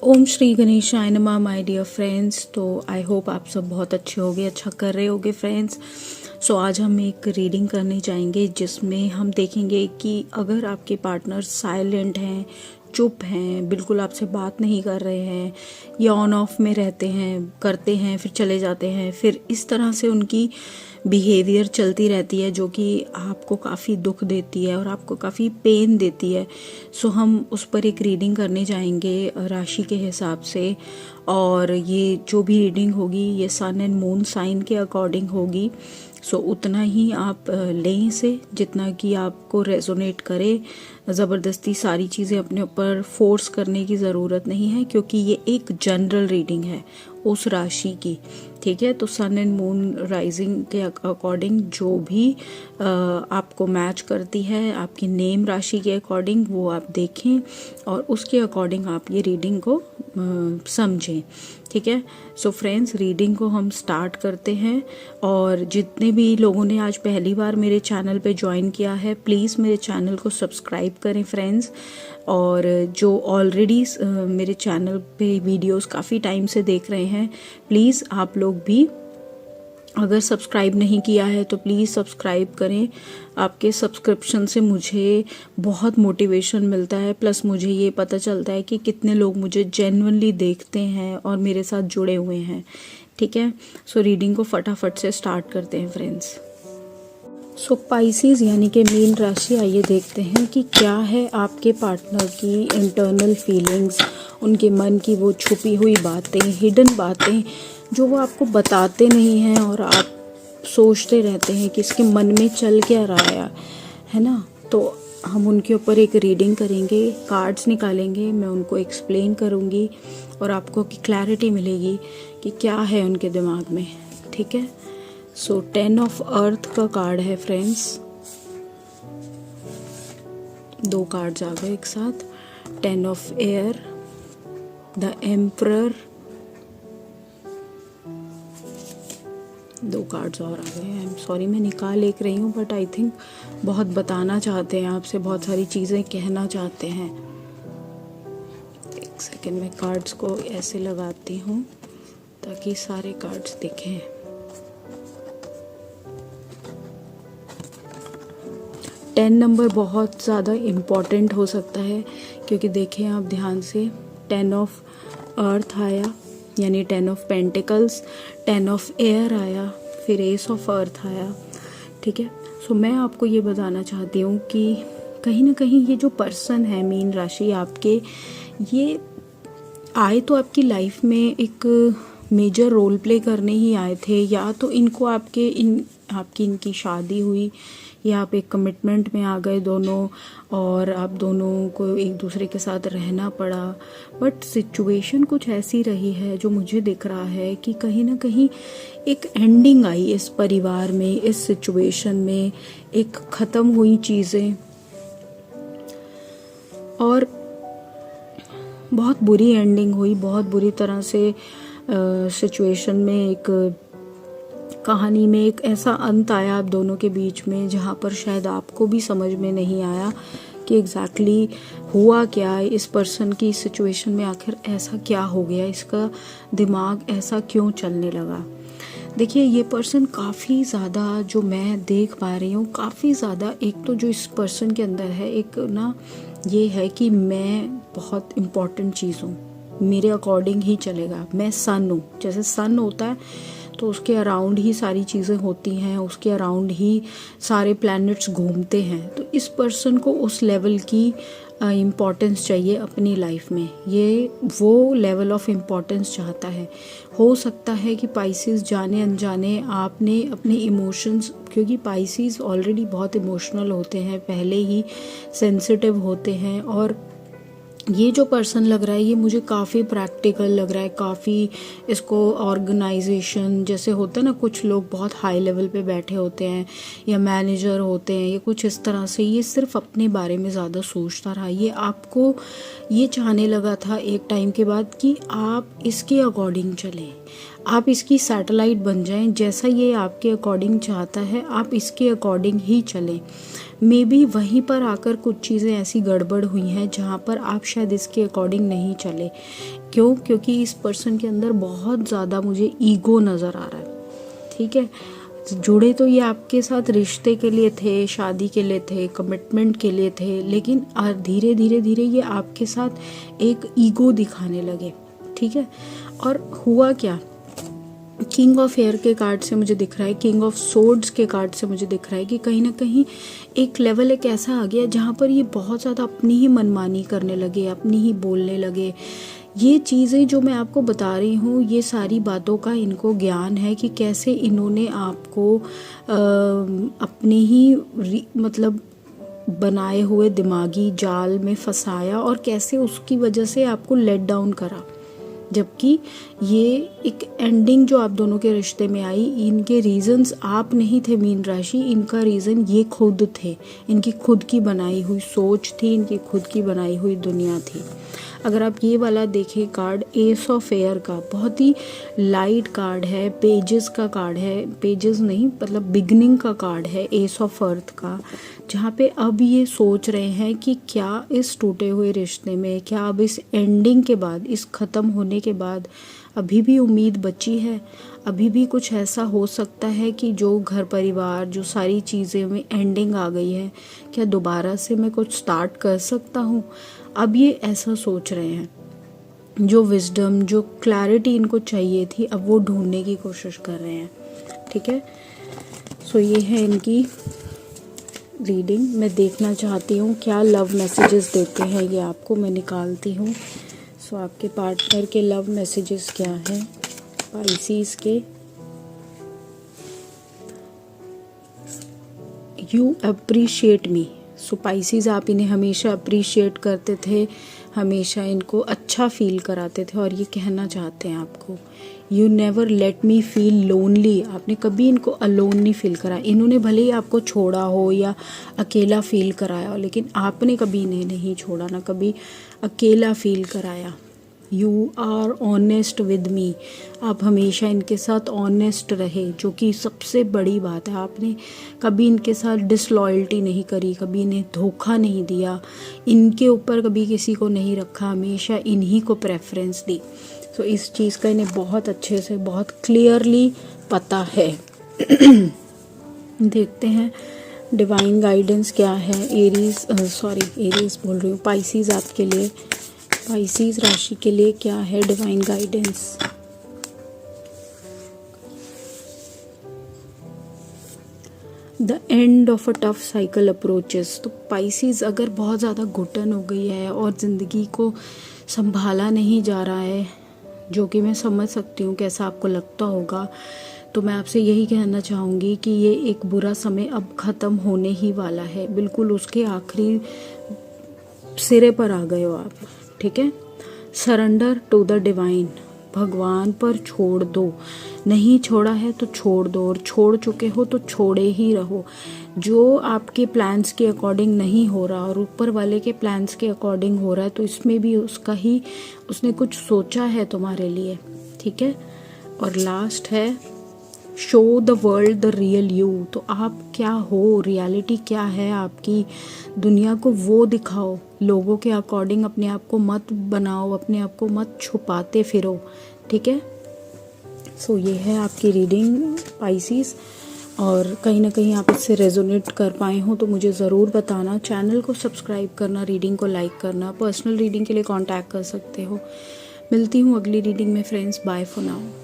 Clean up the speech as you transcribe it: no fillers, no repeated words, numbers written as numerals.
ओम श्री गणेशाय नमः my dear friends. तो आई होप आप सब बहुत अच्छे होगे, अच्छा कर रहे होगे फ्रेंड्स। सो आज हम एक रीडिंग करने जाएंगे जिसमें हम देखेंगे कि अगर आपके पार्टनर साइलेंट हैं, चुप हैं, बिल्कुल आपसे बात नहीं कर रहे हैं या ऑन ऑफ में रहते हैं, करते हैं फिर चले जाते हैं, फिर इस तरह से उनकी बिहेवियर चलती रहती है जो कि आपको काफ़ी दुख देती है और आपको काफ़ी पेन देती है। सो हम उस पर एक रीडिंग करने जाएंगे राशि के हिसाब से, और ये जो भी रीडिंग होगी ये सन एंड मून साइन के अकॉर्डिंग होगी। सो उतना ही आप लें इसे जितना कि आपको रेजोनेट करे। ज़बरदस्ती सारी चीज़ें अपने ऊपर फोर्स करने की ज़रूरत नहीं है, क्योंकि ये एक जनरल रीडिंग है उस राशि की। ठीक है, तो सन एंड मून राइजिंग के अकॉर्डिंग जो भी आपको मैच करती है आपकी नेम राशि के अकॉर्डिंग वो आप देखें और उसके अकॉर्डिंग आप ये रीडिंग को समझें। ठीक है, सो फ्रेंड्स रीडिंग को हम स्टार्ट करते हैं। और जितने भी लोगों ने आज पहली बार मेरे चैनल पे ज्वाइन किया है प्लीज़ मेरे चैनल को सब्सक्राइब करें फ्रेंड्स। और जो ऑलरेडी मेरे चैनल पे वीडियोस काफ़ी टाइम से देख रहे हैं प्लीज़ आप लोग भी अगर सब्सक्राइब नहीं किया है तो प्लीज़ सब्सक्राइब करें। आपके सब्सक्रिप्शन से मुझे बहुत मोटिवेशन मिलता है, प्लस मुझे ये पता चलता है कि कितने लोग मुझे जेन्युइनली देखते हैं और मेरे साथ जुड़े हुए हैं। ठीक है, सो रीडिंग को फटाफट से स्टार्ट करते हैं फ्रेंड्स। सो पाइसेस यानी कि मीन राशि, आइए देखते हैं कि क्या है आपके पार्टनर की इंटरनल फीलिंग्स, उनके मन की वो छुपी हुई बातें, हिडन बातें जो वो आपको बताते नहीं हैं और आप सोचते रहते हैं कि इसके मन में चल क्या रहा है ना। तो हम उनके ऊपर एक रीडिंग करेंगे, कार्ड्स निकालेंगे, मैं उनको एक्सप्लेन करूँगी और आपको की क्लैरिटी मिलेगी कि क्या है उनके दिमाग में। ठीक है, सो 10 ऑफ अर्थ का कार्ड है फ्रेंड्स, 2 कार्ड्स आ गए एक साथ। 10 of air, the emperor, 2 cards और आ गए। आई एम सॉरी मैं निकाल एक रही हूँ बट आई थिंक बहुत बताना चाहते हैं आपसे, बहुत सारी चीज़ें कहना चाहते हैं। एक सेकेंड में कार्ड्स को ऐसे लगाती हूँ ताकि सारे कार्ड्स दिखें। 10 नंबर बहुत ज़्यादा इम्पॉर्टेंट हो सकता है, क्योंकि देखें आप ध्यान से 10 ऑफ अर्थ आया यानी 10 ऑफ पेंटिकल्स, 10 ऑफ एयर आया, फिर एस ऑफ अर्थ आया। ठीक है, सो मैं आपको ये बताना चाहती हूँ कि कहीं ना कहीं ये जो पर्सन है मीन राशि आपके, ये आए तो आपकी लाइफ में एक मेजर रोल प्ले करने ही आए थे, या तो इनको आपकी इनकी शादी हुई या आप एक कमिटमेंट में आ गए दोनों और आप दोनों को एक दूसरे के साथ रहना पड़ा। बट सिचुएशन कुछ ऐसी रही है जो मुझे दिख रहा है कि कहीं ना कहीं एक एंडिंग आई इस परिवार में, इस सिचुएशन में एक ख़त्म हुई चीज़ें और बहुत बुरी एंडिंग हुई, बहुत बुरी तरह से सिचुएशन में, एक कहानी में एक ऐसा अंत आया आप दोनों के बीच में जहाँ पर शायद आपको भी समझ में नहीं आया कि एग्जैक्टली हुआ क्या है, इस पर्सन की सिचुएशन में आखिर ऐसा क्या हो गया, इसका दिमाग ऐसा क्यों चलने लगा। देखिए ये पर्सन काफ़ी ज़्यादा, जो मैं देख पा रही हूँ काफ़ी ज़्यादा, एक तो जो इस पर्सन के अंदर है एक ना ये है कि मैं बहुत इम्पॉर्टेंट चीज़ हूँ, मेरे अकॉर्डिंग ही चलेगा, मैं सन हूँ। जैसे सन होता है तो उसके अराउंड ही सारी चीज़ें होती हैं, उसके अराउंड ही सारे प्लैनेट्स घूमते हैं। तो इस पर्सन को उस लेवल की इम्पोर्टेंस चाहिए अपनी लाइफ में, ये वो लेवल ऑफ इम्पोर्टेंस चाहता है। हो सकता है कि पाइसेस जाने अनजाने आपने अपने इमोशंस, क्योंकि पाइसेस ऑलरेडी बहुत इमोशनल होते हैं, पहले ही सेंसिटिव होते हैं, और ये जो पर्सन लग रहा है ये मुझे काफ़ी प्रैक्टिकल लग रहा है, काफ़ी इसको ऑर्गेनाइजेशन जैसे होता है ना, कुछ लोग बहुत हाई लेवल पे बैठे होते हैं या मैनेजर होते हैं, ये कुछ इस तरह से, ये सिर्फ अपने बारे में ज़्यादा सोचता रहा। ये आपको ये चाहने लगा था एक टाइम के बाद कि आप इसके अकॉर्डिंग चलें, आप इसकी सैटेलाइट बन जाएं, जैसा ये आपके अकॉर्डिंग चाहता है आप इसके अकॉर्डिंग ही चलें। मे बी वहीं पर आकर कुछ चीज़ें ऐसी गड़बड़ हुई हैं जहाँ पर आप शायद इसके अकॉर्डिंग नहीं चले। क्यों? क्योंकि इस पर्सन के अंदर बहुत ज़्यादा मुझे ईगो नज़र आ रहा है। ठीक है, जुड़े तो ये आपके साथ रिश्ते के लिए थे, शादी के लिए थे, कमिटमेंट के लिए थे, लेकिन धीरे धीरे धीरे ये आपके साथ एक ईगो दिखाने लगे। ठीक है, और हुआ क्या, किंग ऑफ एयर के कार्ड से मुझे दिख रहा है, किंग ऑफ सोर्ड्स के कार्ड से मुझे दिख रहा है कि कहीं ना कहीं एक लेवल एक ऐसा आ गया जहाँ पर ये बहुत ज़्यादा अपनी ही मनमानी करने लगे, अपनी ही बोलने लगे। ये चीज़ें जो मैं आपको बता रही हूँ, ये सारी बातों का इनको ज्ञान है कि कैसे इन्होंने आपको अपनी ही मतलब बनाए हुए दिमागी जाल में फंसाया और कैसे उसकी वजह से आपको लेट डाउन करा। जबकि ये एक एंडिंग जो आप दोनों के रिश्ते में आई, इनके रीजंस आप नहीं थे मीन राशि, इनका रीज़न ये खुद थे, इनकी खुद की बनाई हुई सोच थी, इनकी खुद की बनाई हुई दुनिया थी। अगर आप ये वाला देखें कार्ड, एस ऑफ एयर का बहुत ही लाइट कार्ड है, पेजेस का कार्ड है, पेजेस नहीं मतलब बिगनिंग का कार्ड है एस ऑफ अर्थ का, जहाँ पे अब ये सोच रहे हैं कि क्या इस टूटे हुए रिश्ते में, क्या अब इस एंडिंग के बाद, इस ख़त्म होने के बाद अभी भी उम्मीद बची है, अभी भी कुछ ऐसा हो सकता है कि जो घर परिवार, जो सारी चीज़ें में एंडिंग आ गई है, क्या दोबारा से मैं कुछ स्टार्ट कर सकता हूँ। अब ये ऐसा सोच रहे हैं। जो विजडम, जो क्लैरिटी इनको चाहिए थी, अब वो ढूंढने की कोशिश कर रहे हैं। ठीक है, सो ये है इनकी रीडिंग। मैं देखना चाहती हूँ क्या लव मैसेजेस देते हैं ये आपको, मैं निकालती हूँ। सो आपके पार्टनर के लव मैसेजेस क्या हैं पाइसीज के। You appreciate me. So Pisces, आप इन्हें हमेशा अप्रिशिएट करते थे, हमेशा इनको अच्छा फील कराते थे और ये कहना चाहते हैं आपको, you never let me feel lonely. आपने कभी इनको अलोन नहीं फील कराया। इन्होंने भले ही आपको छोड़ा हो या अकेला फील कराया हो, लेकिन आपने कभी इन्हें नहीं छोड़ा, ना कभी अकेला फील कराया। You are honest with me. आप हमेशा इनके साथ ऑनेस्ट रहे, जो कि सबसे बड़ी बात है। आपने कभी इनके साथ डिसलॉयल्टी नहीं करी, कभी इन्हें धोखा नहीं दिया, इनके ऊपर कभी किसी को नहीं रखा, हमेशा इन्हीं को प्रेफरेंस दी। सो इस चीज़ का इन्हें बहुत अच्छे से, बहुत क्लियरली पता है। देखते हैं डिवाइन गाइडेंस क्या है एरीज बोल रही हूँ, पाइसीज आपके लिए, पाइसीज राशि के लिए क्या है divine guidance. The end of a tough cycle approaches. तो पाइसीज, अगर बहुत ज़्यादा घुटन हो गई है और ज़िंदगी को संभाला नहीं जा रहा है, जो कि मैं समझ सकती हूँ कैसा आपको लगता होगा, तो मैं आपसे यही कहना चाहूँगी कि ये एक बुरा समय अब ख़त्म होने ही वाला है। बिल्कुल उसके आखिरी सिरे पर आ गए हो आप। ठीक है, सरेंडर टू द डिवाइन। भगवान पर छोड़ दो। नहीं छोड़ा है तो छोड़ दो, और छोड़ चुके हो तो छोड़े ही रहो। जो आपके प्लान्स के अकॉर्डिंग नहीं हो रहा और ऊपर वाले के प्लान्स के अकॉर्डिंग हो रहा है, तो इसमें भी उसने कुछ सोचा है तुम्हारे लिए। ठीक है, और लास्ट है show the world the real you. तो आप क्या हो, रियलिटी क्या है आपकी, दुनिया को वो दिखाओ। लोगों के अकॉर्डिंग अपने आप को मत बनाओ, अपने आप को मत छुपाते फिरो। ठीक है, सो ये है आपकी रीडिंग पाइसीज, और कहीं ना कहीं आप इससे रेजोनेट कर पाए हो तो मुझे ज़रूर बताना। चैनल को सब्सक्राइब करना, रीडिंग को लाइक करना। पर्सनल रीडिंग के लिए कांटेक्ट कर सकते हो। मिलती हूँ अगली रीडिंग में फ्रेंड्स, बाय फॉर नाउ।